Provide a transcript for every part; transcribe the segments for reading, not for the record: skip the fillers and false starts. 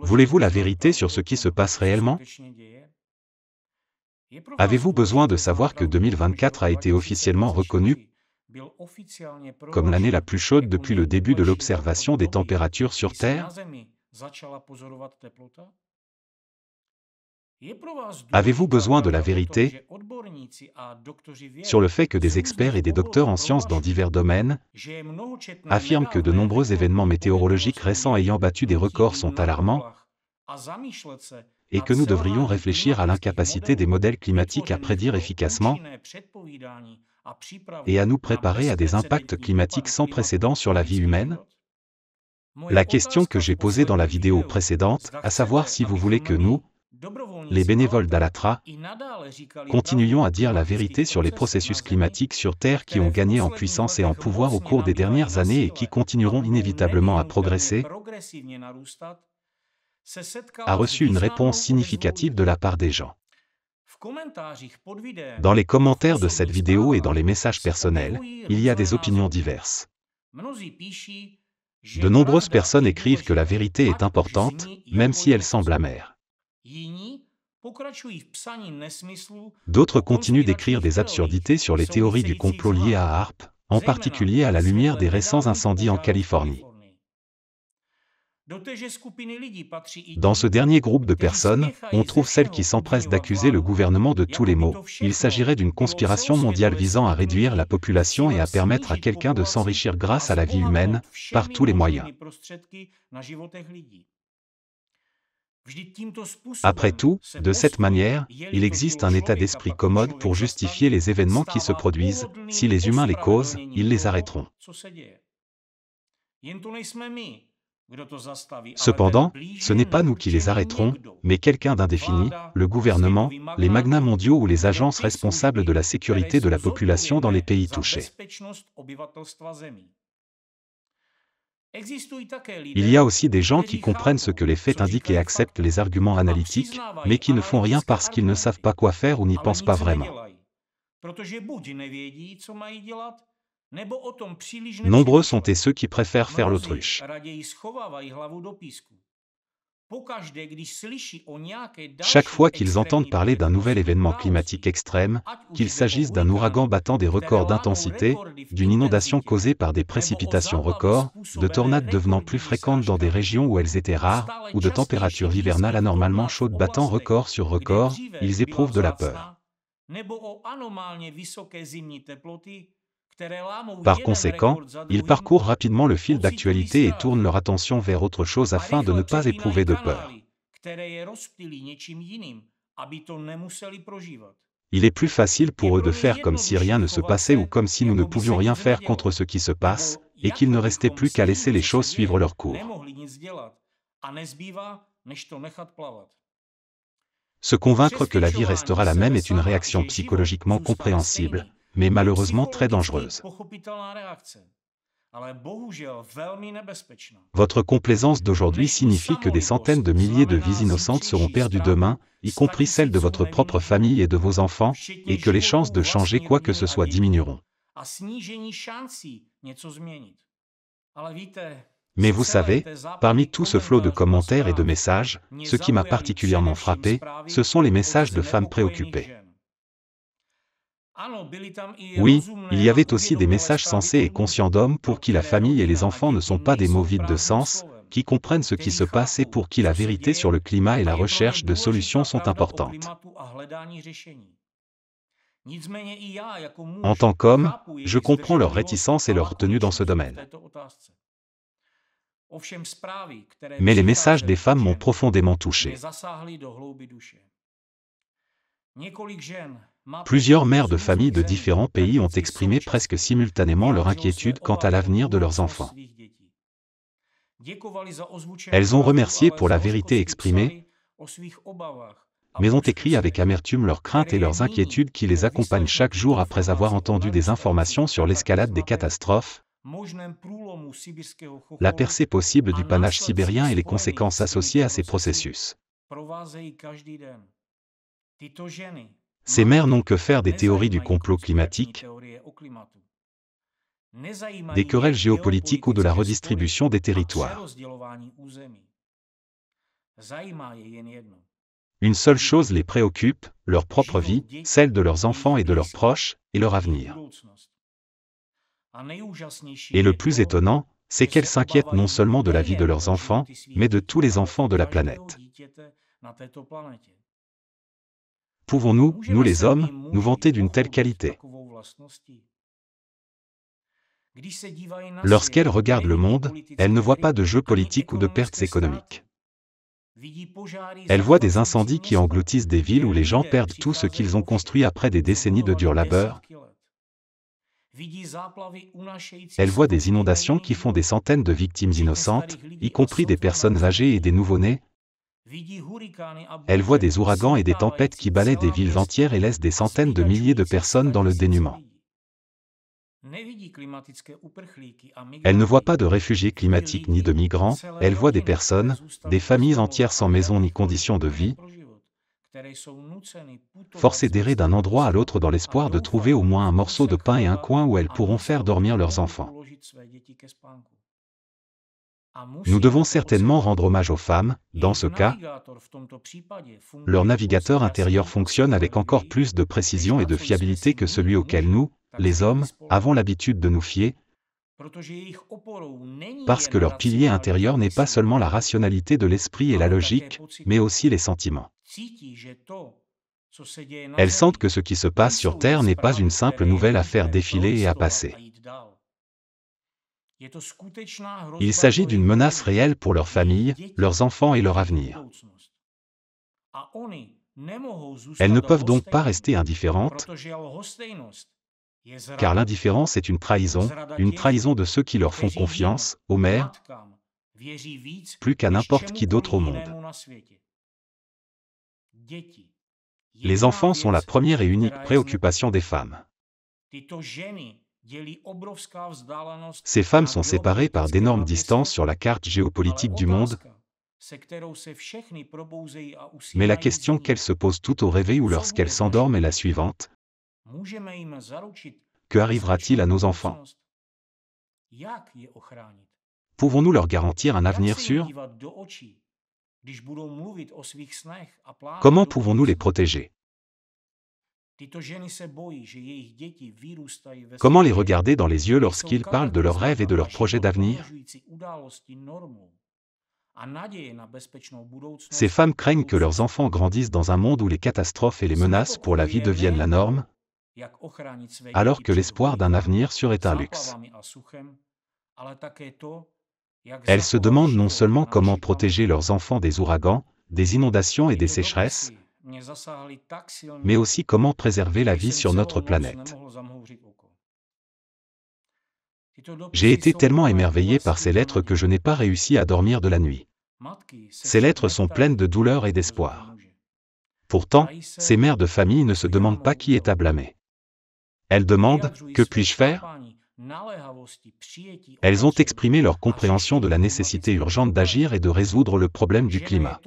Voulez-vous la vérité sur ce qui se passe réellement? Avez-vous besoin de savoir que 2024 a été officiellement reconnu comme l'année la plus chaude depuis le début de l'observation des températures sur Terre? Avez-vous besoin de la vérité sur le fait que des experts et des docteurs en sciences dans divers domaines affirment que de nombreux événements météorologiques récents ayant battu des records sont alarmants et que nous devrions réfléchir à l'incapacité des modèles climatiques à prédire efficacement et à nous préparer à des impacts climatiques sans précédent sur la vie humaine? La question que j'ai posée dans la vidéo précédente, à savoir si vous voulez que nous, les bénévoles d'Allatra, continuions à dire la vérité sur les processus climatiques sur Terre qui ont gagné en puissance et en pouvoir au cours des dernières années et qui continueront inévitablement à progresser, a reçu une réponse significative de la part des gens. Dans les commentaires de cette vidéo et dans les messages personnels, il y a des opinions diverses. De nombreuses personnes écrivent que la vérité est importante, même si elle semble amère. D'autres continuent d'écrire des absurdités sur les théories du complot liées à HAARP, en particulier à la lumière des récents incendies en Californie. Dans ce dernier groupe de personnes, on trouve celles qui s'empressent d'accuser le gouvernement de tous les maux. Il s'agirait d'une conspiration mondiale visant à réduire la population et à permettre à quelqu'un de s'enrichir grâce à la vie humaine, par tous les moyens. Après tout, de cette manière, il existe un état d'esprit commode pour justifier les événements qui se produisent. Si les humains les causent, ils les arrêteront. Cependant, ce n'est pas nous qui les arrêterons, mais quelqu'un d'indéfini, le gouvernement, les magnats mondiaux ou les agences responsables de la sécurité de la population dans les pays touchés. Il y a aussi des gens qui comprennent ce que les faits indiquent et acceptent les arguments analytiques, mais qui ne font rien parce qu'ils ne savent pas quoi faire ou n'y pensent pas vraiment. Nombreux sont ceux qui préfèrent faire l'autruche. Chaque fois qu'ils entendent parler d'un nouvel événement climatique extrême, qu'il s'agisse d'un ouragan battant des records d'intensité, d'une inondation causée par des précipitations records, de tornades devenant plus fréquentes dans des régions où elles étaient rares, ou de températures hivernales anormalement chaudes battant record sur record, ils éprouvent de la peur. Par conséquent, ils parcourent rapidement le fil d'actualité et tournent leur attention vers autre chose afin de ne pas éprouver de peur. Il est plus facile pour eux de faire comme si rien ne se passait ou comme si nous ne pouvions rien faire contre ce qui se passe, et qu'il ne restait plus qu'à laisser les choses suivre leur cours. Se convaincre que la vie restera la même est une réaction psychologiquement compréhensible, mais malheureusement très dangereuse. Votre complaisance d'aujourd'hui signifie que des centaines de milliers de vies innocentes seront perdues demain, y compris celles de votre propre famille et de vos enfants, et que les chances de changer quoi que ce soit diminueront. Mais vous savez, parmi tout ce flot de commentaires et de messages, ce qui m'a particulièrement frappé, ce sont les messages de femmes préoccupées. Oui, il y avait aussi des messages sensés et conscients d'hommes pour qui la famille et les enfants ne sont pas des mots vides de sens, qui comprennent ce qui se passe et pour qui la vérité sur le climat et la recherche de solutions sont importantes. En tant qu'homme, je comprends leur réticence et leur retenue dans ce domaine. Mais les messages des femmes m'ont profondément touché. Plusieurs mères de familles de différents pays ont exprimé presque simultanément leur inquiétude quant à l'avenir de leurs enfants. Elles ont remercié pour la vérité exprimée, mais ont écrit avec amertume leurs craintes et leurs inquiétudes qui les accompagnent chaque jour après avoir entendu des informations sur l'escalade des catastrophes, la percée possible du panache sibérien et les conséquences associées à ces processus. Ces mères n'ont que faire des théories du complot climatique, des querelles géopolitiques ou de la redistribution des territoires. Une seule chose les préoccupe, leur propre vie, celle de leurs enfants et de leurs proches, et leur avenir. Et le plus étonnant, c'est qu'elles s'inquiètent non seulement de la vie de leurs enfants, mais de tous les enfants de la planète. Pouvons-nous, nous les hommes, nous vanter d'une telle qualité? Lorsqu'elles regardent le monde, elles ne voient pas de jeux politiques ou de pertes économiques. Elles voient des incendies qui engloutissent des villes où les gens perdent tout ce qu'ils ont construit après des décennies de dur labeur. Elles voient des inondations qui font des centaines de victimes innocentes, y compris des personnes âgées et des nouveau-nés. Elles voient des ouragans et des tempêtes qui balaient des villes entières et laissent des centaines de milliers de personnes dans le dénuement. Elles ne voient pas de réfugiés climatiques ni de migrants, elles voient des personnes, des familles entières sans maison ni conditions de vie, forcées d'errer d'un endroit à l'autre dans l'espoir de trouver au moins un morceau de pain et un coin où elles pourront faire dormir leurs enfants. Nous devons certainement rendre hommage aux femmes, dans ce cas. Leur navigateur intérieur fonctionne avec encore plus de précision et de fiabilité que celui auquel nous, les hommes, avons l'habitude de nous fier, parce que leur pilier intérieur n'est pas seulement la rationalité de l'esprit et la logique, mais aussi les sentiments. Elles sentent que ce qui se passe sur Terre n'est pas une simple nouvelle à faire défiler et à passer. Il s'agit d'une menace réelle pour leurs familles, leurs enfants et leur avenir. Elles ne peuvent donc pas rester indifférentes, car l'indifférence est une trahison de ceux qui leur font confiance, aux mères, plus qu'à n'importe qui d'autre au monde. Les enfants sont la première et unique préoccupation des femmes. Ces femmes sont séparées par d'énormes distances sur la carte géopolitique du monde, mais la question qu'elles se posent tout au réveil ou lorsqu'elles s'endorment est la suivante. Que arrivera-t-il à nos enfants? Pouvons-nous leur garantir un avenir sûr? Comment pouvons-nous les protéger? Comment les regarder dans les yeux lorsqu'ils parlent de leurs rêves et de leurs projets d'avenir? Ces femmes craignent que leurs enfants grandissent dans un monde où les catastrophes et les menaces pour la vie deviennent la norme, alors que l'espoir d'un avenir sûr est un luxe. Elles se demandent non seulement comment protéger leurs enfants des ouragans, des inondations et des sécheresses, mais aussi comment préserver la vie sur notre planète. J'ai été tellement émerveillé par ces lettres que je n'ai pas réussi à dormir de la nuit. Ces lettres sont pleines de douleur et d'espoir. Pourtant, ces mères de famille ne se demandent pas qui est à blâmer. Elles demandent « Que puis-je faire ?» Elles ont exprimé leur compréhension de la nécessité urgente d'agir et de résoudre le problème du climat.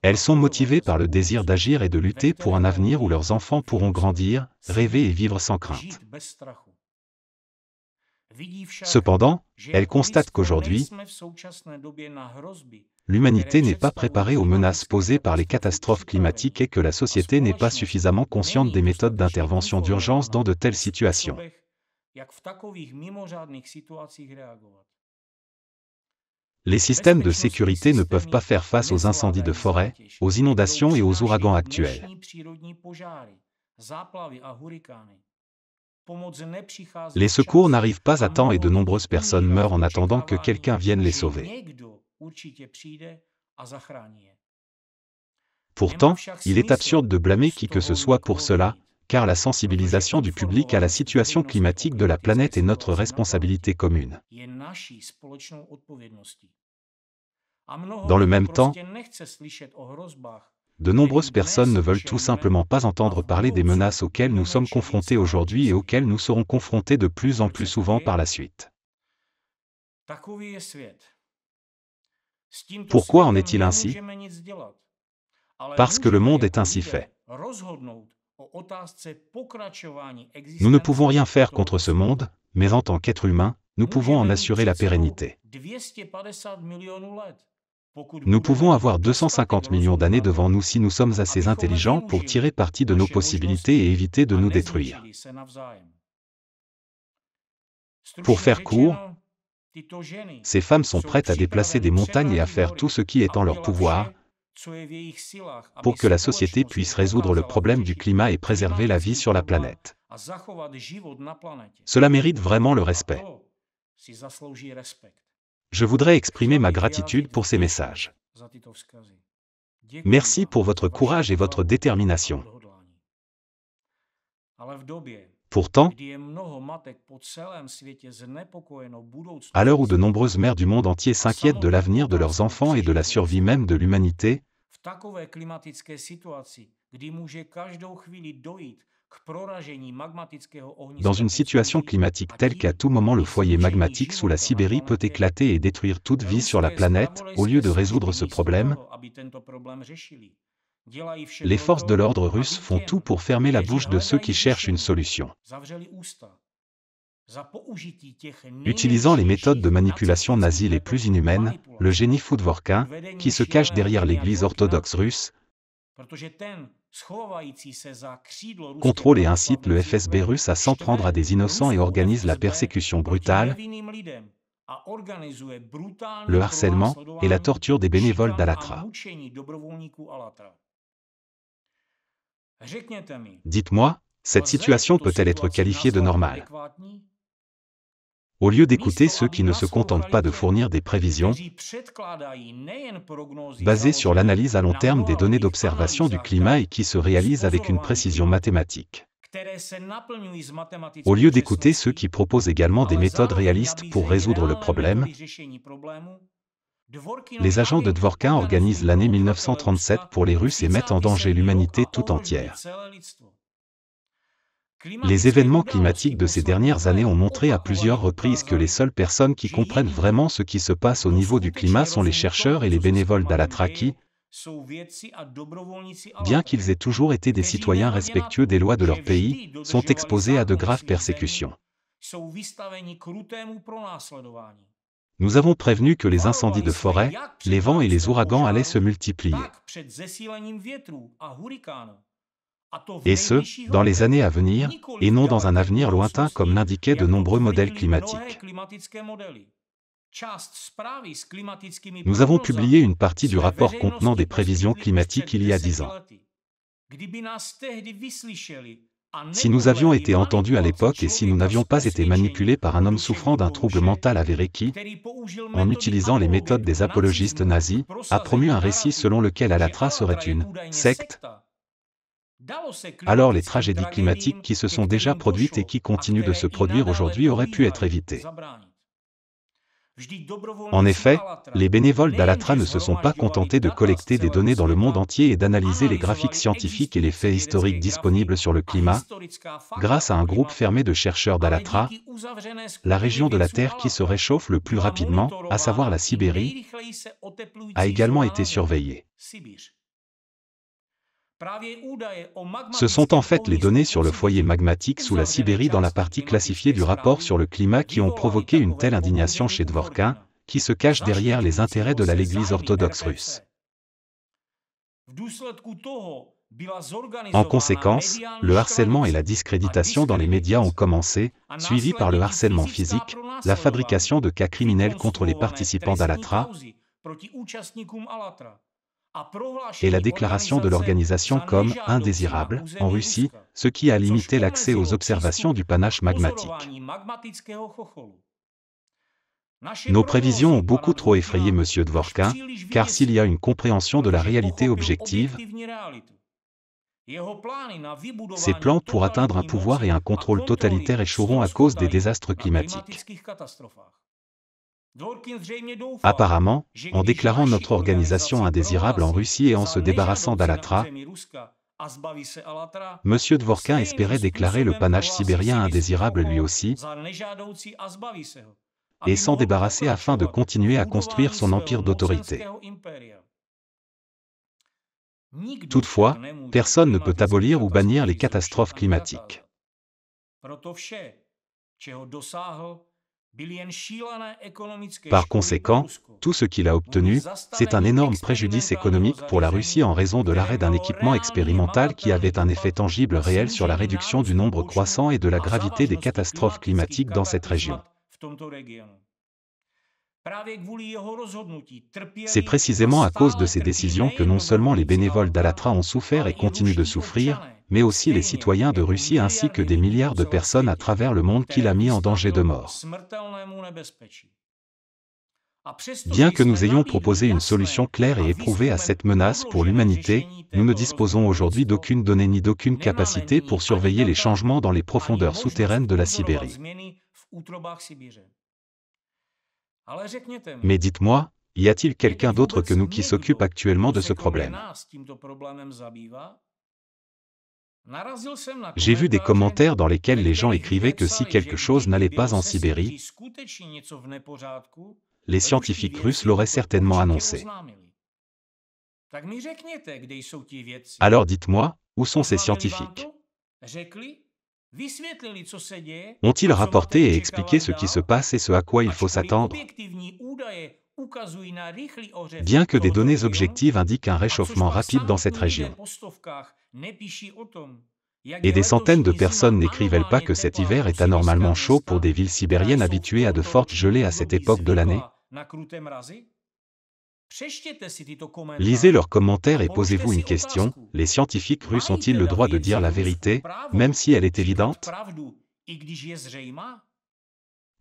Elles sont motivées par le désir d'agir et de lutter pour un avenir où leurs enfants pourront grandir, rêver et vivre sans crainte. Cependant, elles constatent qu'aujourd'hui, l'humanité n'est pas préparée aux menaces posées par les catastrophes climatiques et que la société n'est pas suffisamment consciente des méthodes d'intervention d'urgence dans de telles situations. Les systèmes de sécurité ne peuvent pas faire face aux incendies de forêt, aux inondations et aux ouragans actuels. Les secours n'arrivent pas à temps et de nombreuses personnes meurent en attendant que quelqu'un vienne les sauver. Pourtant, il est absurde de blâmer qui que ce soit pour cela, car la sensibilisation du public à la situation climatique de la planète est notre responsabilité commune. Dans le même temps, de nombreuses personnes ne veulent tout simplement pas entendre parler des menaces auxquelles nous sommes confrontés aujourd'hui et auxquelles nous serons confrontés de plus en plus souvent par la suite. Pourquoi en est-il ainsi? Parce que le monde est ainsi fait. Nous ne pouvons rien faire contre ce monde, mais en tant qu'être humain, nous pouvons en assurer la pérennité. Nous pouvons avoir 250 millions d'années devant nous si nous sommes assez intelligents pour tirer parti de nos possibilités et éviter de nous détruire. Pour faire court, ces femmes sont prêtes à déplacer des montagnes et à faire tout ce qui est en leur pouvoir pour que la société puisse résoudre le problème du climat et préserver la vie sur la planète. Cela mérite vraiment le respect. Je voudrais exprimer ma gratitude pour ces messages. Merci pour votre courage et votre détermination. Pourtant, à l'heure où de nombreuses mères du monde entier s'inquiètent de l'avenir de leurs enfants et de la survie même de l'humanité, dans une situation climatique telle qu'à tout moment le foyer magmatique sous la Sibérie peut éclater et détruire toute vie sur la planète, au lieu de résoudre ce problème, les forces de l'ordre russes font tout pour fermer la bouche de ceux qui cherchent une solution. Utilisant les méthodes de manipulation nazies les plus inhumaines, le génie Dvorkin, qui se cache derrière l'Église orthodoxe russe, contrôle et incite le FSB russe à s'en prendre à des innocents et organise la persécution brutale, le harcèlement et la torture des bénévoles d'Allatra. Dites-moi, cette situation peut-elle être qualifiée de normale? Au lieu d'écouter ceux qui ne se contentent pas de fournir des prévisions, basées sur l'analyse à long terme des données d'observation du climat et qui se réalisent avec une précision mathématique. Au lieu d'écouter ceux qui proposent également des méthodes réalistes pour résoudre le problème, les agents de Dvorkin organisent l'année 1937 pour les Russes et mettent en danger l'humanité tout entière. Les événements climatiques de ces dernières années ont montré à plusieurs reprises que les seules personnes qui comprennent vraiment ce qui se passe au niveau du climat sont les chercheurs et les bénévoles d'Allatra qui, bien qu'ils aient toujours été des citoyens respectueux des lois de leur pays, sont exposés à de graves persécutions. Nous avons prévenu que les incendies de forêt, les vents et les ouragans allaient se multiplier. Et ce, dans les années à venir, et non dans un avenir lointain comme l'indiquaient de nombreux modèles climatiques. Nous avons publié une partie du rapport contenant des prévisions climatiques il y a 10 ans. Si nous avions été entendus à l'époque et si nous n'avions pas été manipulés par un homme souffrant d'un trouble mental avéré qui, en utilisant les méthodes des apologistes nazis, a promu un récit selon lequel Allatra serait une secte, alors les tragédies climatiques qui se sont déjà produites et qui continuent de se produire aujourd'hui auraient pu être évitées. En effet, les bénévoles d'Allatra ne se sont pas contentés de collecter des données dans le monde entier et d'analyser les graphiques scientifiques et les faits historiques disponibles sur le climat, grâce à un groupe fermé de chercheurs d'Allatra, la région de la Terre qui se réchauffe le plus rapidement, à savoir la Sibérie, a également été surveillée. Ce sont en fait les données sur le foyer magmatique sous la Sibérie dans la partie classifiée du rapport sur le climat qui ont provoqué une telle indignation chez Dvorkin, qui se cache derrière les intérêts de l'Église orthodoxe russe. En conséquence, le harcèlement et la discréditation dans les médias ont commencé, suivis par le harcèlement physique, la fabrication de cas criminels contre les participants d'Allatra, et la déclaration de l'organisation comme « indésirable » en Russie, ce qui a limité l'accès aux observations du panache magmatique. Nos prévisions ont beaucoup trop effrayé M. Dvorkin, car s'il y a une compréhension de la réalité objective, ses plans pour atteindre un pouvoir et un contrôle totalitaire échoueront à cause des désastres climatiques. Apparemment, en déclarant notre organisation indésirable en Russie et en se débarrassant d'Allatra, M. Dvorkin espérait déclarer le panache sibérien indésirable lui aussi, et s'en débarrasser afin de continuer à construire son empire d'autorité. Toutefois, personne ne peut abolir ou bannir les catastrophes climatiques. Par conséquent, tout ce qu'il a obtenu, c'est un énorme préjudice économique pour la Russie en raison de l'arrêt d'un équipement expérimental qui avait un effet tangible réel sur la réduction du nombre croissant et de la gravité des catastrophes climatiques dans cette région. C'est précisément à cause de ces décisions que non seulement les bénévoles d'Allatra ont souffert et continuent de souffrir, mais aussi les citoyens de Russie ainsi que des milliards de personnes à travers le monde qu'il a mis en danger de mort. Bien que nous ayons proposé une solution claire et éprouvée à cette menace pour l'humanité, nous ne disposons aujourd'hui d'aucune donnée ni d'aucune capacité pour surveiller les changements dans les profondeurs souterraines de la Sibérie. Mais dites-moi, y a-t-il quelqu'un d'autre que nous qui s'occupe actuellement de ce problème? J'ai vu des commentaires dans lesquels les gens écrivaient que si quelque chose n'allait pas en Sibérie, les scientifiques russes l'auraient certainement annoncé. Alors dites-moi, où sont ces scientifiques? Ont-ils rapporté et expliqué ce qui se passe et ce à quoi il faut s'attendre? Bien que des données objectives indiquent un réchauffement rapide dans cette région. Et des centaines de personnes n'écrivent pas que cet hiver est anormalement chaud pour des villes sibériennes habituées à de fortes gelées à cette époque de l'année? Lisez leurs commentaires et posez-vous une question, les scientifiques russes ont-ils le droit de dire la vérité, même si elle est évidente?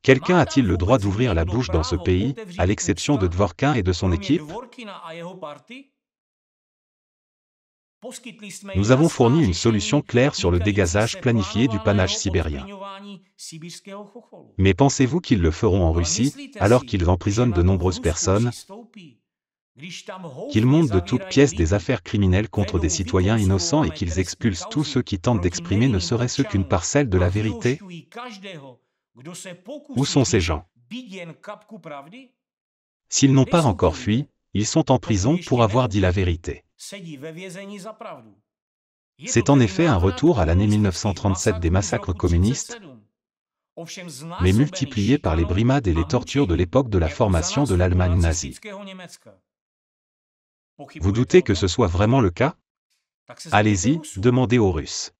Quelqu'un a-t-il le droit d'ouvrir la bouche dans ce pays, à l'exception de Dvorkin et de son équipe? Nous avons fourni une solution claire sur le dégazage planifié du panache sibérien. Mais pensez-vous qu'ils le feront en Russie, alors qu'ils emprisonnent de nombreuses personnes, qu'ils montent de toutes pièces des affaires criminelles contre des citoyens innocents et qu'ils expulsent tous ceux qui tentent d'exprimer ne serait-ce qu'une parcelle de la vérité? Où sont ces gens? S'ils n'ont pas encore fui, ils sont en prison pour avoir dit la vérité. C'est en effet un retour à l'année 1937 des massacres communistes, mais multiplié par les brimades et les tortures de l'époque de la formation de l'Allemagne nazie. Vous doutez que ce soit vraiment le cas? Allez-y, demandez aux Russes.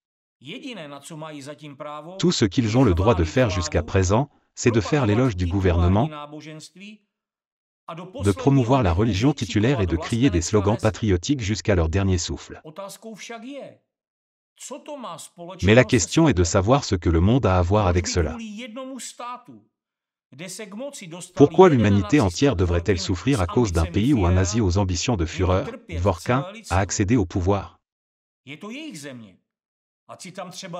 Tout ce qu'ils ont le droit de faire jusqu'à présent, c'est de faire l'éloge du gouvernement, de promouvoir la religion titulaire et de crier des slogans patriotiques jusqu'à leur dernier souffle. Mais la question est de savoir ce que le monde a à voir avec cela. Pourquoi l'humanité entière devrait-elle souffrir à cause d'un pays où un nazi aux ambitions de fureur, Dvorkin, a accédé au pouvoir?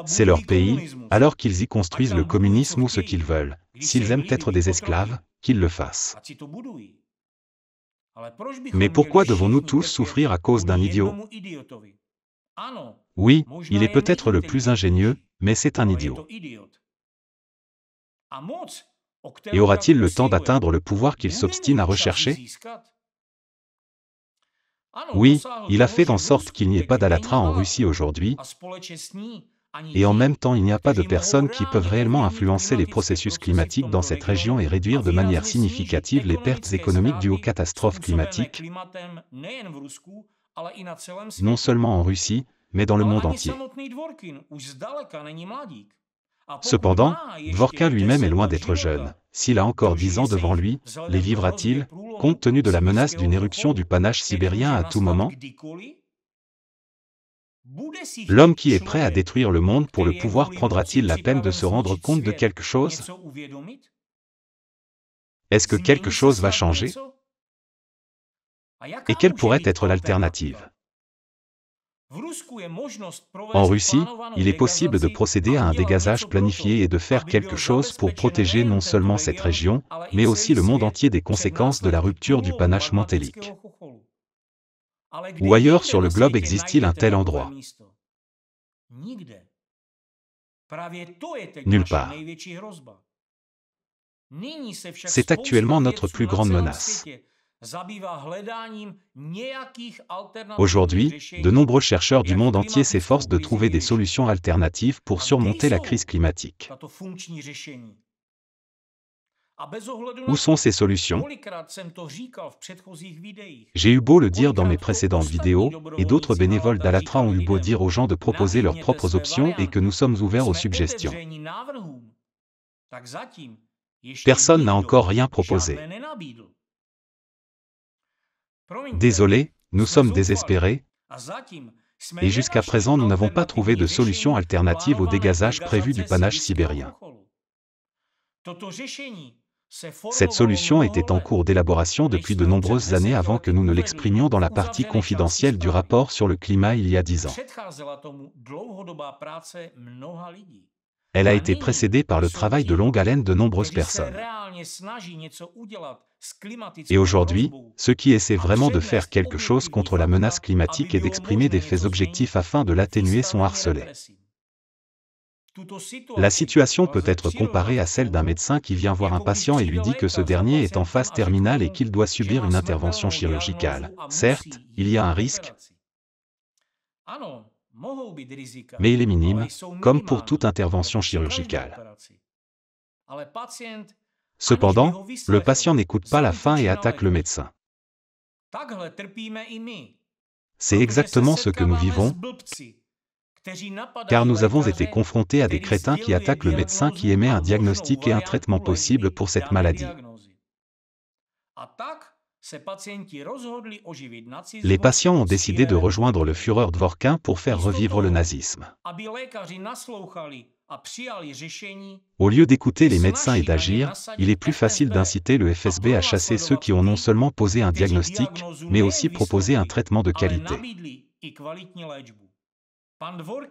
C'est leur pays, alors qu'ils y construisent le communisme ou ce qu'ils veulent. S'ils aiment être des esclaves, qu'ils le fassent. Mais pourquoi devons-nous tous souffrir à cause d'un idiot? Oui, il est peut-être le plus ingénieux, mais c'est un idiot. Et aura-t-il le temps d'atteindre le pouvoir qu'il s'obstine à rechercher? Oui, il a fait en sorte qu'il n'y ait pas d'Allatra en Russie aujourd'hui, et en même temps il n'y a pas de personnes qui peuvent réellement influencer les processus climatiques dans cette région et réduire de manière significative les pertes économiques dues aux catastrophes climatiques, non seulement en Russie, mais dans le monde entier. Cependant, Dvorkin lui-même est loin d'être jeune. S'il a encore 10 ans devant lui, les vivra-t-il, compte tenu de la menace d'une éruption du panache sibérien à tout moment? L'homme qui est prêt à détruire le monde pour le pouvoir prendra-t-il la peine de se rendre compte de quelque chose? Est-ce que quelque chose va changer? Et quelle pourrait être l'alternative? En Russie, il est possible de procéder à un dégazage planifié et de faire quelque chose pour protéger non seulement cette région, mais aussi le monde entier des conséquences de la rupture du panache mantélique. Ou ailleurs sur le globe existe-t-il un tel endroit? Nulle part. C'est actuellement notre plus grande menace. Aujourd'hui, de nombreux chercheurs du monde entier s'efforcent de trouver des solutions alternatives pour surmonter la crise climatique. Où sont ces solutions? J'ai eu beau le dire dans mes précédentes vidéos, et d'autres bénévoles d'Allatra ont eu beau dire aux gens de proposer leurs propres options et que nous sommes ouverts aux suggestions. Personne n'a encore rien proposé. Désolé, nous sommes désespérés, et jusqu'à présent nous n'avons pas trouvé de solution alternative au dégazage prévu du panache sibérien. Cette solution était en cours d'élaboration depuis de nombreuses années avant que nous ne l'exprimions dans la partie confidentielle du rapport sur le climat il y a 10 ans. Elle a été précédée par le travail de longue haleine de nombreuses personnes. Et aujourd'hui, ceux qui essaient vraiment de faire quelque chose contre la menace climatique et d'exprimer des faits objectifs afin de l'atténuer sont harcelés. La situation peut être comparée à celle d'un médecin qui vient voir un patient et lui dit que ce dernier est en phase terminale et qu'il doit subir une intervention chirurgicale. Certes, il y a un risque, mais il est minime, comme pour toute intervention chirurgicale. Cependant, le patient n'écoute pas la fin et attaque le médecin. C'est exactement ce que nous vivons, car nous avons été confrontés à des crétins qui attaquent le médecin qui émet un diagnostic et un traitement possible pour cette maladie. Les patients ont décidé de rejoindre le Führer Dworkin pour faire revivre le nazisme. Au lieu d'écouter les médecins et d'agir, il est plus facile d'inciter le FSB à chasser ceux qui ont non seulement posé un diagnostic, mais aussi proposé un traitement de qualité.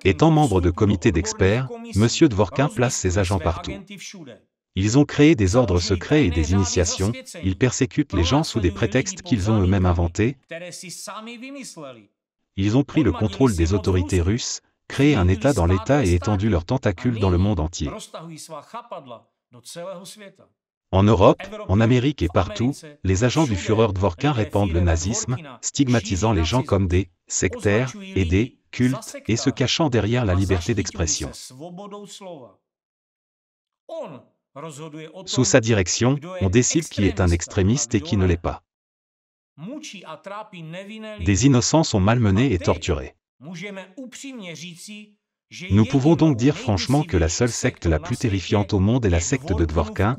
Étant membre de comité d'experts, M. Dworkin place ses agents partout. Ils ont créé des ordres secrets et des initiations, ils persécutent les gens sous des prétextes qu'ils ont eux-mêmes inventés. Ils ont pris le contrôle des autorités russes, créé un État dans l'État et étendu leurs tentacules dans le monde entier. En Europe, en Amérique et partout, les agents du Führer Dworkin répandent le nazisme, stigmatisant les gens comme des sectaires et des cultes, et se cachant derrière la liberté d'expression. Sous sa direction, on décide qui est un extrémiste et qui ne l'est pas. Des innocents sont malmenés et torturés. Nous pouvons donc dire franchement que la seule secte la plus terrifiante au monde est la secte de Dworkin,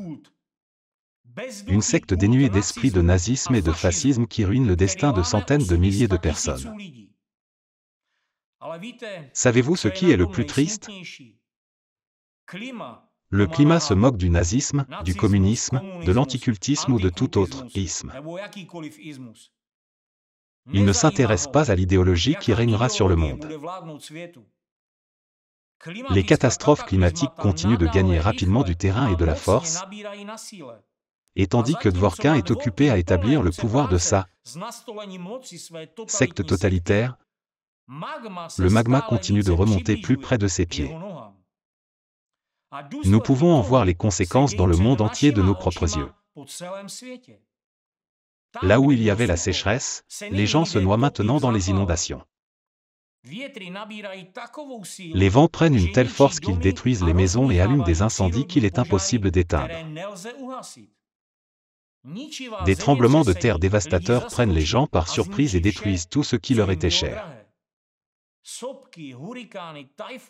une secte dénuée d'esprit de nazisme et de fascisme qui ruine le destin de centaines de milliers de personnes. Savez-vous ce qui est le plus triste? Le climat se moque du nazisme, du communisme, de l'anticultisme ou de tout autre isme. Il ne s'intéresse pas à l'idéologie qui régnera sur le monde. Les catastrophes climatiques continuent de gagner rapidement du terrain et de la force, et tandis que Dworkin est occupé à établir le pouvoir de sa secte totalitaire, le magma continue de remonter plus près de ses pieds. Nous pouvons en voir les conséquences dans le monde entier de nos propres yeux. Là où il y avait la sécheresse, les gens se noient maintenant dans les inondations. Les vents prennent une telle force qu'ils détruisent les maisons et allument des incendies qu'il est impossible d'éteindre. Des tremblements de terre dévastateurs prennent les gens par surprise et détruisent tout ce qui leur était cher.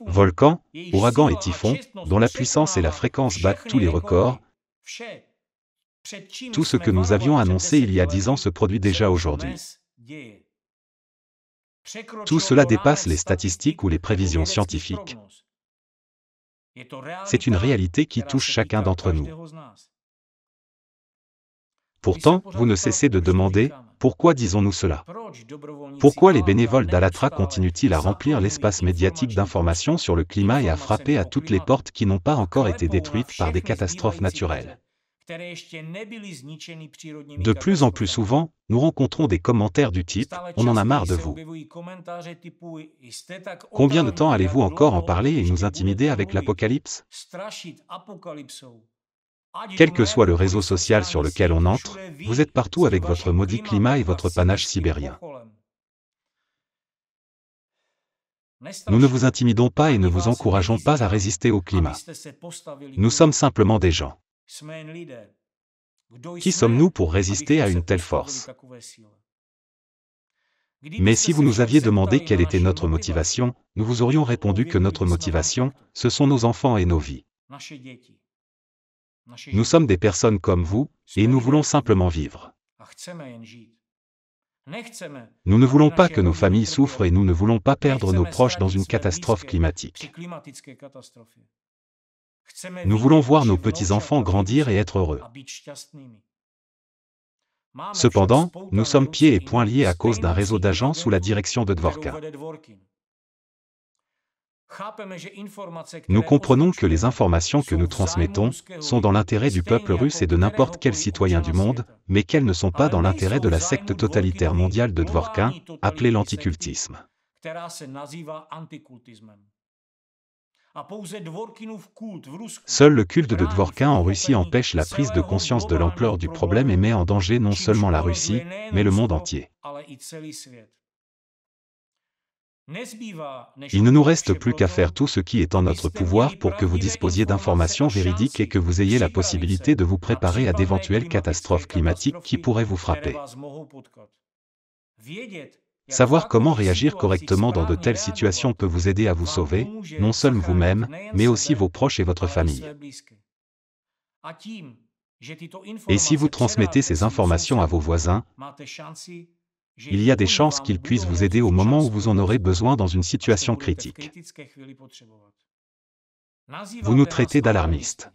Volcans, ouragans et typhons, dont la puissance et la fréquence battent tous les records, tout ce que nous avions annoncé il y a 10 ans se produit déjà aujourd'hui. Tout cela dépasse les statistiques ou les prévisions scientifiques. C'est une réalité qui touche chacun d'entre nous. Pourtant, vous ne cessez de demander, pourquoi disons-nous cela? Pourquoi les bénévoles d'Allatra continuent-ils à remplir l'espace médiatique d'informations sur le climat et à frapper à toutes les portes qui n'ont pas encore été détruites par des catastrophes naturelles? De plus en plus souvent, nous rencontrons des commentaires du type « On en a marre de vous. Combien de temps allez-vous encore en parler et nous intimider avec l'apocalypse ?» Quel que soit le réseau social sur lequel on entre, vous êtes partout avec votre maudit climat et votre panache sibérien. Nous ne vous intimidons pas et ne vous encourageons pas à résister au climat. Nous sommes simplement des gens. Qui sommes-nous pour résister à une telle force? Mais si vous nous aviez demandé quelle était notre motivation, nous vous aurions répondu que notre motivation, ce sont nos enfants et nos vies. Nous sommes des personnes comme vous, et nous voulons simplement vivre. Nous ne voulons pas que nos familles souffrent et nous ne voulons pas perdre nos proches dans une catastrophe climatique. Nous voulons voir nos petits-enfants grandir et être heureux. Cependant, nous sommes pieds et poings liés à cause d'un réseau d'agents sous la direction de Dvorkin. Nous comprenons que les informations que nous transmettons sont dans l'intérêt du peuple russe et de n'importe quel citoyen du monde, mais qu'elles ne sont pas dans l'intérêt de la secte totalitaire mondiale de Dvorkin, appelée l'anticultisme. Seul le culte de Dvorkin en Russie empêche la prise de conscience de l'ampleur du problème et met en danger non seulement la Russie, mais le monde entier. Il ne nous reste plus qu'à faire tout ce qui est en notre pouvoir pour que vous disposiez d'informations véridiques et que vous ayez la possibilité de vous préparer à d'éventuelles catastrophes climatiques qui pourraient vous frapper. Savoir comment réagir correctement dans de telles situations peut vous aider à vous sauver, non seulement vous-même, mais aussi vos proches et votre famille. Et si vous transmettez ces informations à vos voisins, il y a des chances qu'ils puissent vous aider au moment où vous en aurez besoin dans une situation critique. Vous nous traitez d'alarmistes.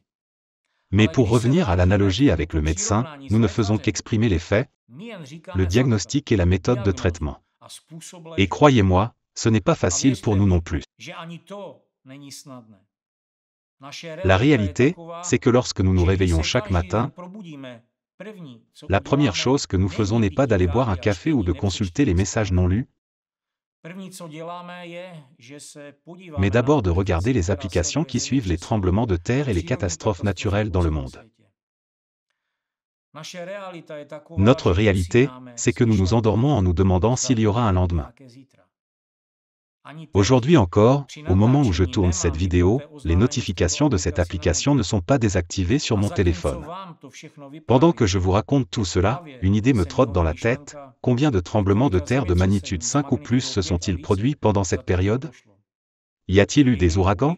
Mais pour revenir à l'analogie avec le médecin, nous ne faisons qu'exprimer les faits, le diagnostic et la méthode de traitement. Et croyez-moi, ce n'est pas facile pour nous non plus. La réalité, c'est que lorsque nous nous réveillons chaque matin, la première chose que nous faisons n'est pas d'aller boire un café ou de consulter les messages non lus, mais d'abord de regarder les applications qui suivent les tremblements de terre et les catastrophes naturelles dans le monde. Notre réalité, c'est que nous nous endormons en nous demandant s'il y aura un lendemain. Aujourd'hui encore, au moment où je tourne cette vidéo, les notifications de cette application ne sont pas désactivées sur mon téléphone. Pendant que je vous raconte tout cela, une idée me trotte dans la tête: combien de tremblements de terre de magnitude 5 ou plus se sont-ils produits pendant cette période? Y a-t-il eu des ouragans?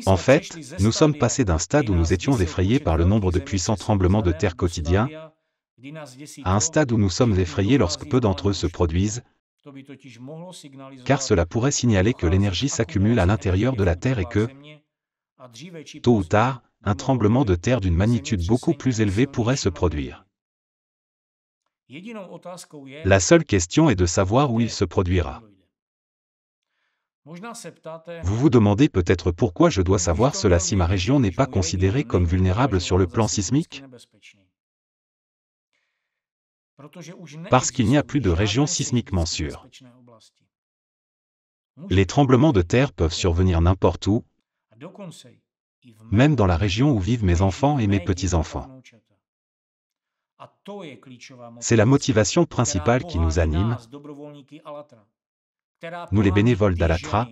En fait, nous sommes passés d'un stade où nous étions effrayés par le nombre de puissants tremblements de terre quotidiens, à un stade où nous sommes effrayés lorsque peu d'entre eux se produisent, car cela pourrait signaler que l'énergie s'accumule à l'intérieur de la Terre et que, tôt ou tard, un tremblement de terre d'une magnitude beaucoup plus élevée pourrait se produire. La seule question est de savoir où il se produira. Vous vous demandez peut-être pourquoi je dois savoir cela si ma région n'est pas considérée comme vulnérable sur le plan sismique? Parce qu'il n'y a plus de région sismiquement sûre. Les tremblements de terre peuvent survenir n'importe où, même dans la région où vivent mes enfants et mes petits-enfants. C'est la motivation principale qui nous anime, nous les bénévoles d'Allatra,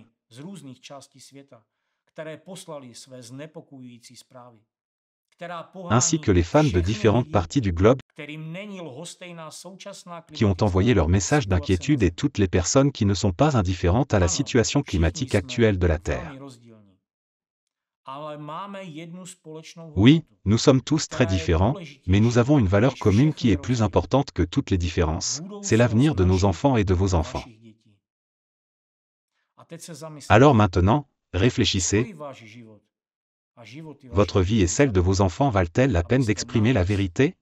ainsi que les fans de différentes parties du globe qui ont envoyé leurs messages d'inquiétude et toutes les personnes qui ne sont pas indifférentes à la situation climatique actuelle de la Terre. Oui, nous sommes tous très différents, mais nous avons une valeur commune qui est plus importante que toutes les différences. C'est l'avenir de nos enfants et de vos enfants. Alors maintenant, réfléchissez. Votre vie et celle de vos enfants valent-elles la peine d'exprimer la vérité?